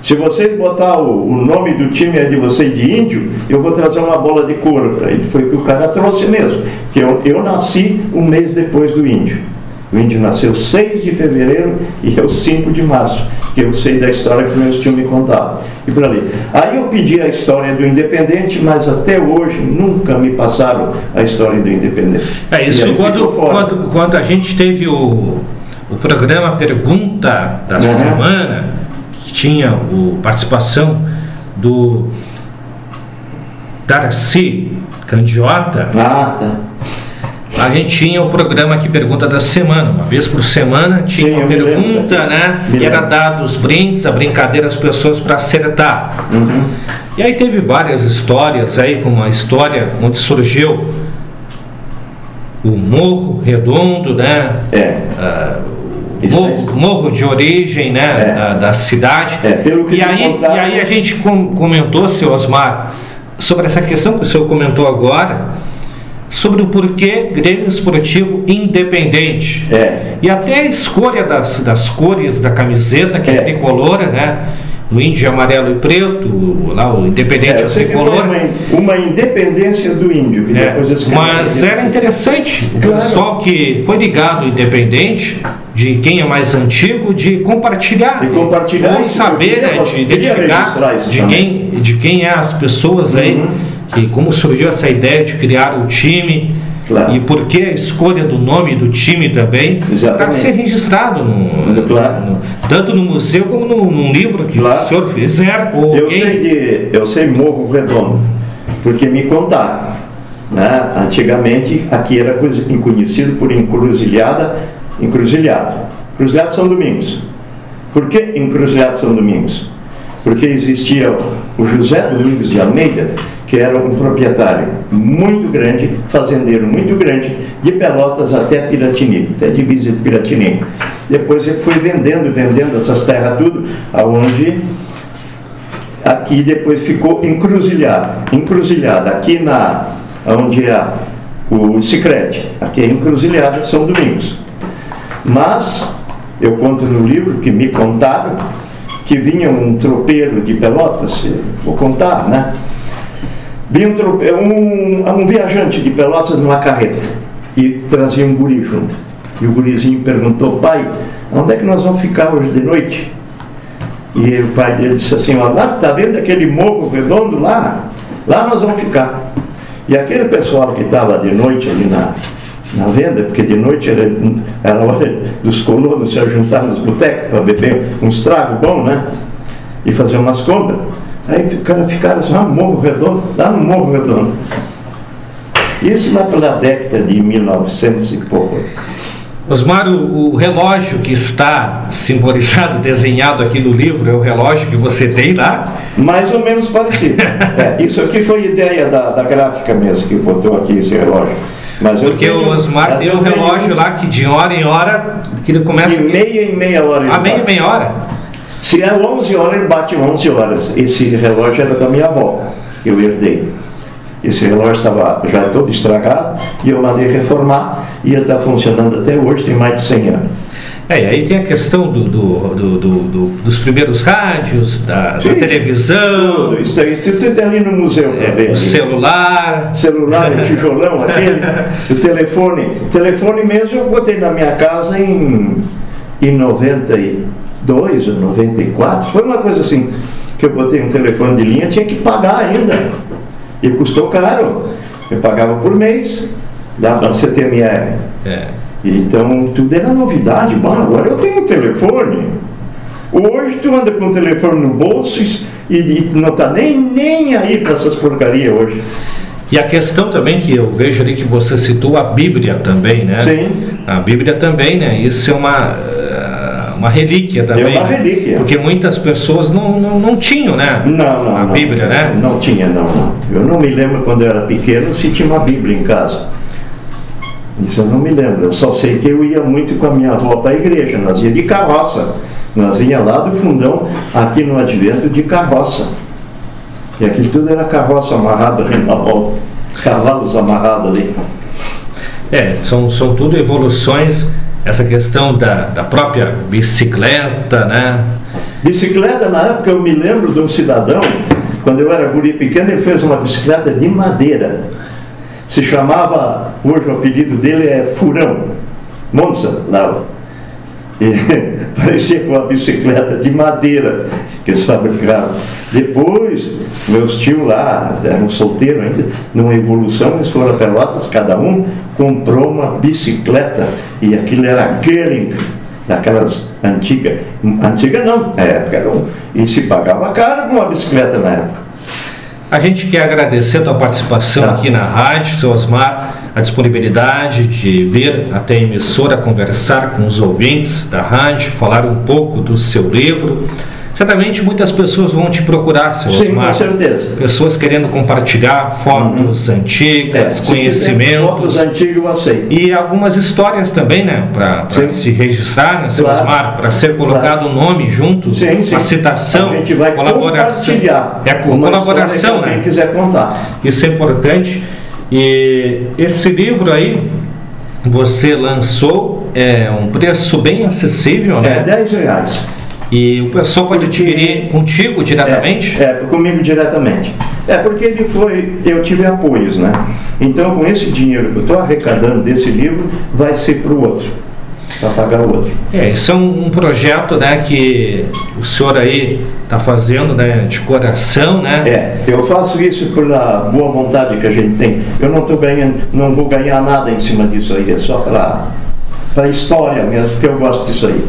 se vocês botar o nome do time de vocês de índio, eu vou trazer uma bola de couro para ele. Foi o que o cara trouxe mesmo, que eu nasci um mês depois do índio. O índio nasceu 6 de fevereiro e eu 5 de março, que eu sei da história que meus tios me contavam. E por ali. Aí eu pedi a história do Independente, mas até hoje nunca me passaram a história do Independente. É isso, quando a gente teve o programa Pergunta da Semana, que tinha a participação do Darcy Candiota, a gente tinha o programa aqui Pergunta da Semana, uma vez por semana tinha uma pergunta, né? E era dado os brindes, a brincadeira, as pessoas para acertar. E aí teve várias histórias aí, como a história onde surgiu o Morro Redondo, né? Morro de origem, né? Da cidade. E aí a gente comentou, seu Osmar, sobre essa questão que o senhor comentou agora, sobre o porquê Grêmio Esportivo Independente. E até a escolha das cores da camiseta, que é tricolor, né? O índio amarelo e preto, lá o Independente tricolor. Uma independência do índio. Que depois mas era interessante, o pessoal que foi ligado ao Independente, de quem é mais antigo, de compartilhar. Saber, né, de identificar de quem é as pessoas aí, que como surgiu essa ideia de criar o time. E por que a escolha do nome do time também, para ser registrado tanto no museu como num livro que o senhor fizer. Eu sei Morro Redondo, porque me contaram, né? Antigamente aqui era conhecido por Encruzilhada São Domingos. Por que Encruzilhada São Domingos? Porque existia o José Domingos de Almeida, que era um proprietário muito grande, fazendeiro muito grande, de Pelotas até Piratini, até a divisa de Piratini. Depois ele foi vendendo essas terras tudo, aonde aqui depois ficou encruzilhada, aqui onde é o Sicredi, aqui é Encruzilhada São Domingos. Mas eu conto no livro que me contaram que vinha um tropeiro de Pelotas, vou contar, né? Vinha um viajante de Pelotas numa carreta e trazia um guri junto. E o gurizinho perguntou: pai, onde é que nós vamos ficar hoje de noite? E o pai dele disse assim: ó, lá, tá vendo aquele morro redondo lá? Lá nós vamos ficar. E aquele pessoal que estava de noite ali na venda, porque de noite era hora dos colonos se juntar nos botecos para beber um estrago bom, né? E fazer umas compras. Aí o cara ficaram assim: Morro Redondo, lá no Morro Redondo. Isso lá pela década de 1900 e pouco. Osmar, o relógio que está simbolizado, desenhado aqui no livro, é o relógio que você tem lá? Mais ou menos parecido. Isso aqui foi ideia da gráfica mesmo, que botou aqui esse relógio. Mas porque o Osmar tem um relógio lá que de hora em hora, que ele começa... De meia em meia hora. Meia hora? Se é 11 horas, ele bate 11 horas. Esse relógio era da minha avó, que eu herdei. Esse relógio estava já todo estragado e eu mandei reformar e ele está funcionando até hoje, tem mais de 100 anos. E aí tem a questão dos primeiros rádios, da televisão. Tudo isso aí, tudo ali no museu para ver. O celular, o tijolão aquele, o telefone mesmo eu botei na minha casa em 92 ou 94, foi uma coisa assim, que eu botei um telefone de linha, tinha que pagar ainda, e custou caro, eu pagava por mês, da CTMR. Então tudo era novidade. Bom, agora eu tenho um telefone, Hoje tu anda com o telefone no bolso e não está nem aí para essas porcarias hoje. E a questão também que eu vejo ali que você citou a Bíblia também, né? Sim. A Bíblia também, né? Isso é uma relíquia também. É uma relíquia. Né? Porque muitas pessoas não tinham, né? A Bíblia, né? Não tinha, não. Eu não me lembro quando eu era pequeno se tinha uma Bíblia em casa. Isso eu não me lembro. Eu só sei que eu ia muito com a minha avó para a igreja. Nós ia de carroça. Nós vinha lá do fundão, aqui no Advento, de carroça. E aquilo tudo era carroça amarrada ali na volta. Cavalos amarrados ali. São tudo evoluções. Essa questão da própria bicicleta, né? Bicicleta, na época, eu me lembro de um cidadão, quando eu era guri pequeno, ele fez uma bicicleta de madeira. Se chamava, hoje o apelido dele é Furão, Monza, lá. E parecia com uma bicicleta de madeira que eles fabricavam. Depois, meus tios lá, eram solteiros ainda, numa evolução, eles foram a Pelotas, cada um comprou uma bicicleta, e aquilo era Gering, daquelas antigas. Antiga não, na época era e se pagava caro com uma bicicleta na época. A gente quer agradecer a tua participação aqui na rádio, seu Osmar, a disponibilidade de vir até a emissora conversar com os ouvintes da rádio, falar um pouco do seu livro. Certamente muitas pessoas vão te procurar, seu Osmar. Sim, com certeza. Pessoas querendo compartilhar fotos antigas, conhecimentos. Fotos antigas eu aceito. E algumas histórias também, né? Para se registrar, né, seu Osmar, para ser colocado o nome junto, a citação, a gente vai colaboração. Colaboração, né? Quem quiser contar. Isso é importante. E esse livro aí, você lançou, um preço bem acessível, né? R$10. E o pessoal pode adquirir contigo diretamente? Comigo diretamente. Porque eu tive apoios, né? Então, com esse dinheiro que eu estou arrecadando desse livro, vai ser para o outro, para pagar o outro. Isso é um projeto, né, que o senhor aí está fazendo, né, de coração, né? Eu faço isso pela boa vontade que a gente tem. Eu não vou ganhar nada em cima disso aí, é só para a história mesmo, porque eu gosto disso aí.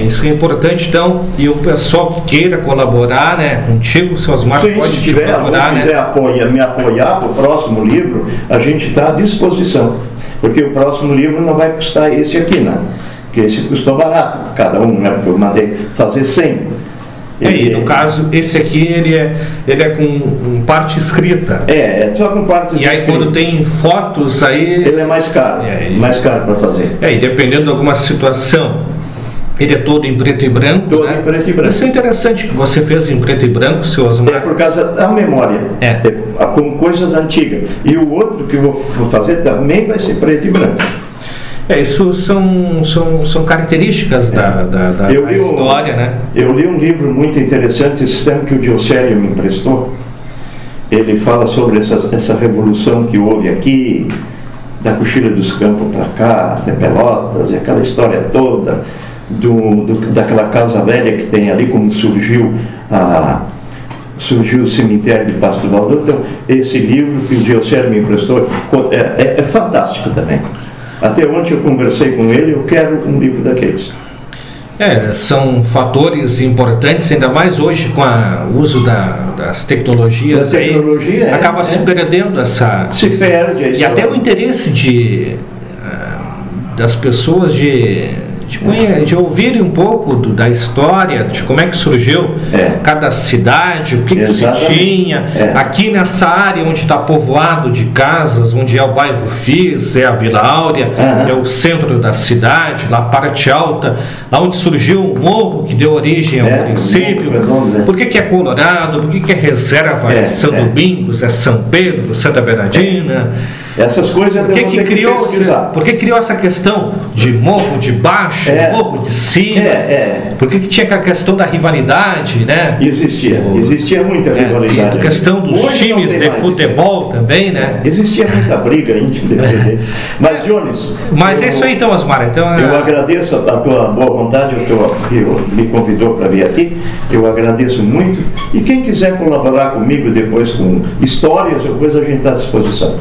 Isso é importante, então, e o pessoal que queira colaborar, né, contigo, seu Osmar, pode se tiver colaborar, quiser me apoiar para o próximo livro, a gente está à disposição, porque o próximo livro não vai custar esse aqui, né? Porque esse custou barato, cada um, né? Porque eu mandei fazer 100. E no caso, esse aqui, ele é com parte escrita. Só com parte escrita. E aí quando tem fotos aí... Ele é mais caro, mais caro para fazer. E dependendo de alguma situação, ele é todo em preto e branco, em preto e branco. Isso é interessante que você fez em preto e branco, seu Osmar. Por causa da memória. Com coisas antigas. E o outro que eu vou fazer também vai ser preto e branco. Isso são características da história, né? Eu li um livro muito interessante, esse tempo que o Diocélio me emprestou. Ele fala sobre essa revolução que houve aqui, da Coxilha dos Campos para cá, até Pelotas, e aquela história toda, daquela casa velha que tem ali, como surgiu o cemitério de Pasto Valdão. Então, esse livro que o Diocélio me emprestou é fantástico também. Até ontem eu conversei com ele, eu quero um livro daqueles. São fatores importantes, ainda mais hoje com o uso das tecnologias. Acaba se perdendo essa... Se perde a história. E até o interesse das pessoas de ouvirem um pouco da história, de como é que surgiu cada cidade, o que se tinha. Aqui nessa área onde está povoado de casas, onde é o bairro Fis, é a Vila Áurea, é o centro da cidade, lá a parte alta, lá onde surgiu o morro que deu origem ao município. Por que é Colorado? Por que é Reserva? É São Domingos? É São Pedro? Santa Bernardina? Essas coisas Por que criou essa questão de morro de baixo, morro de cima? Por que tinha a questão da rivalidade, né? Existia muita rivalidade. A questão dos times de futebol também, né? Existia muita briga íntima. Mas, Jones... Mas é isso aí então, Osmar. Eu agradeço a tua boa vontade, que me convidou para vir aqui. Eu agradeço muito. E quem quiser colaborar comigo depois com histórias, depois a gente está à disposição.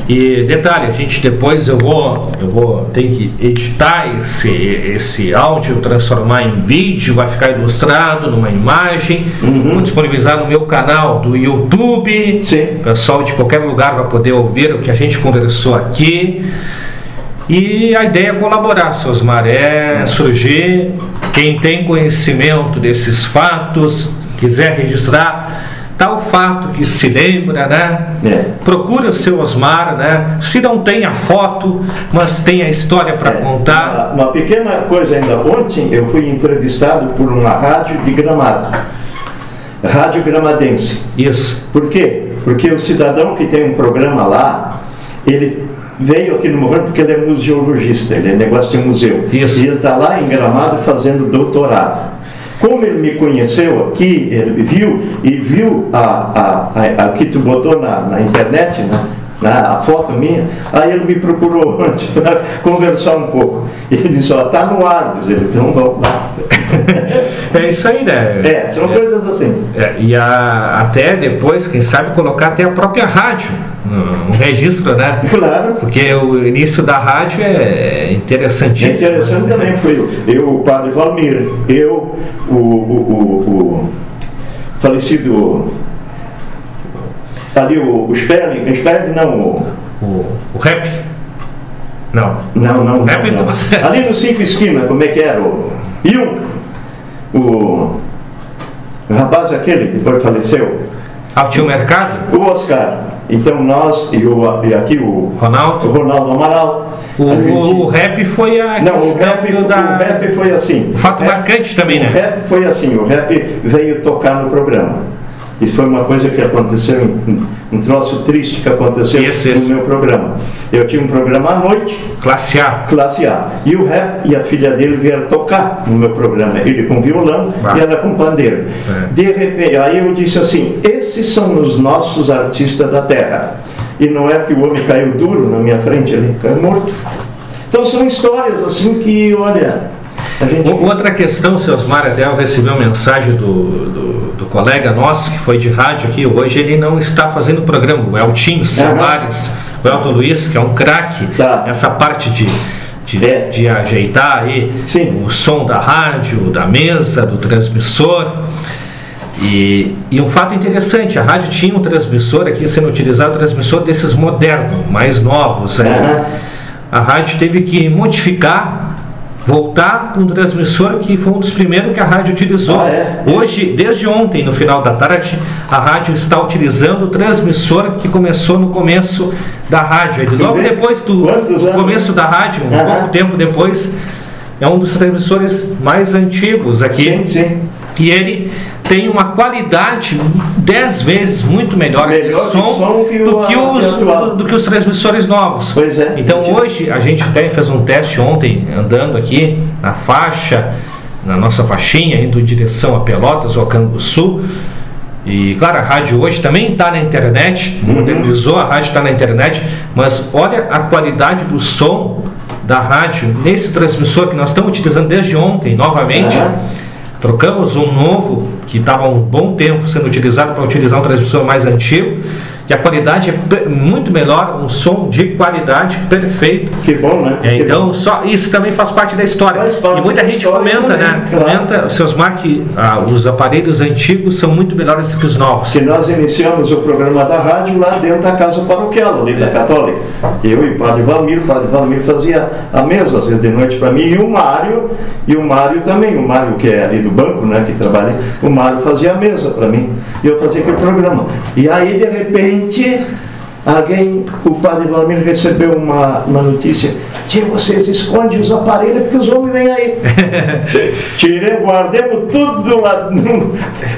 E detalhe, a gente depois eu vou ter que editar esse áudio, transformar em vídeo, vai ficar ilustrado numa imagem, vou disponibilizar no meu canal do YouTube. Sim. O pessoal de qualquer lugar vai poder ouvir o que a gente conversou aqui. E a ideia é colaborar, seu Osmar, surgir, quem tem conhecimento desses fatos, quiser registrar tal fato que se lembra, né? Procura o seu Osmar, né? Se não tem a foto, mas tem a história para contar. Uma pequena coisa ainda. Ontem eu fui entrevistado por uma rádio de Gramado, Rádio Gramadense. Isso. Por quê? Porque o cidadão que tem um programa lá, ele veio aqui no Morro porque ele é museologista, ele é negócio de museu. Isso. E ele está lá em Gramado fazendo doutorado. Como ele me conheceu aqui, ele viu a que tu botou na internet, né? A foto minha, aí ele me procurou antes para conversar um pouco. E ele disse, tá no ar, diz ele, então vamos lá. É isso aí, né? São coisas assim. E até depois, quem sabe, colocar até a própria rádio no registro, né? Claro. Porque o início da rádio é interessantíssimo. É interessante também, foi o padre Valmir, o falecido ali, o Sperling não, o Rap? Não. Não. Rap não. Ali no Cinco Esquinas, como é que era? O rapaz aquele que depois faleceu. Tinha o Mercado? O Oscar. Então nós, e aqui o Ronaldo Amaral. O Rap foi a Não, o rap foi assim. Fato marcante também, né? O Rap foi assim, o Rap veio tocar no programa. Isso foi uma coisa que aconteceu, um troço triste que aconteceu no meu programa. Eu tinha um programa à noite. Classe A. Classe A. E o Rap e a filha dele vieram tocar no meu programa. Ele com violão e ela com pandeiro. De repente, aí eu disse assim, esses são os nossos artistas da terra. E não é que o homem caiu duro na minha frente, ele caiu morto. Então são histórias assim que, olha... Outra questão, seu Osmar, até eu recebi uma mensagem do colega nosso que foi de rádio aqui. Hoje ele não está fazendo o programa, o Eltinho Samares, o Elton Luiz, que é um craque nessa parte de ajeitar aí o som da rádio, da mesa, do transmissor. E um fato interessante, a rádio tinha um transmissor aqui sendo utilizado, um transmissor desses modernos, mais novos. A rádio teve que modificar, voltar para um transmissor que foi um dos primeiros que a rádio utilizou. Hoje, desde ontem, no final da tarde, a rádio está utilizando o transmissor que começou no começo da rádio. Logo depois do começo da rádio, pouco tempo depois, é um dos transmissores mais antigos aqui. Sim. E ele tem uma qualidade 10 vezes muito melhor de som do que os transmissores novos. Pois é. Então hoje a gente até fez um teste ontem, andando aqui na faixa, na nossa faixinha, indo em direção a Pelotas ou a Canguçu. E claro, a rádio hoje também está na internet, modernizou, a rádio está na internet, mas olha a qualidade do som da rádio nesse transmissor que nós estamos utilizando desde ontem, novamente. Trocamos um novo que estava há um bom tempo sendo utilizado para utilizar um transmissor mais antigo, e a qualidade é muito melhor, um som de qualidade perfeito. Que bom, né? Então, só isso também faz parte da história. E muita gente comenta, né? Comenta, seus Osmar, que os aparelhos antigos são muito melhores do que os novos. Que nós iniciamos o programa da rádio lá dentro da casa paroquial, ali da Católica. Eu e o Padre Valmir fazia a mesa, às vezes de noite para mim, e o Mário também, o Mário que é ali do banco, né, que trabalha, o Mário fazia a mesa para mim, e eu fazia aquele programa. E aí, de repente, o Padre Valmir recebeu uma notícia: tia, vocês escondem os aparelhos porque os homens vêm aí. Guardemos tudo lá.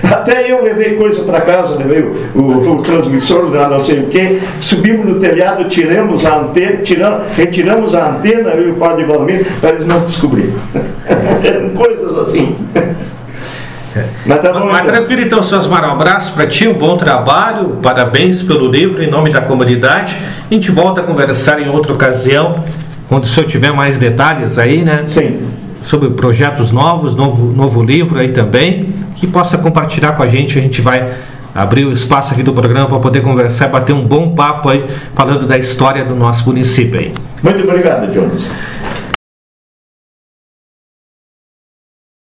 Até eu levei coisa para casa, levei o transmissor, não sei o que, subimos no telhado, tiramos a antena, retiramos a antena, eu e o Padre Valmir, para eles não descobrirem. Eram coisas assim. Mas tá bom, mas tranquilo então, seu Osmar, um abraço para ti, um bom trabalho, parabéns pelo livro em nome da comunidade. A gente volta a conversar em outra ocasião, quando o senhor tiver mais detalhes aí, né? Sim. Sobre projetos novos, novo livro aí também, que possa compartilhar com a gente vai abrir o espaço aqui do programa para poder conversar, bater um bom papo aí, falando da história do nosso município aí. Muito obrigado, Jones.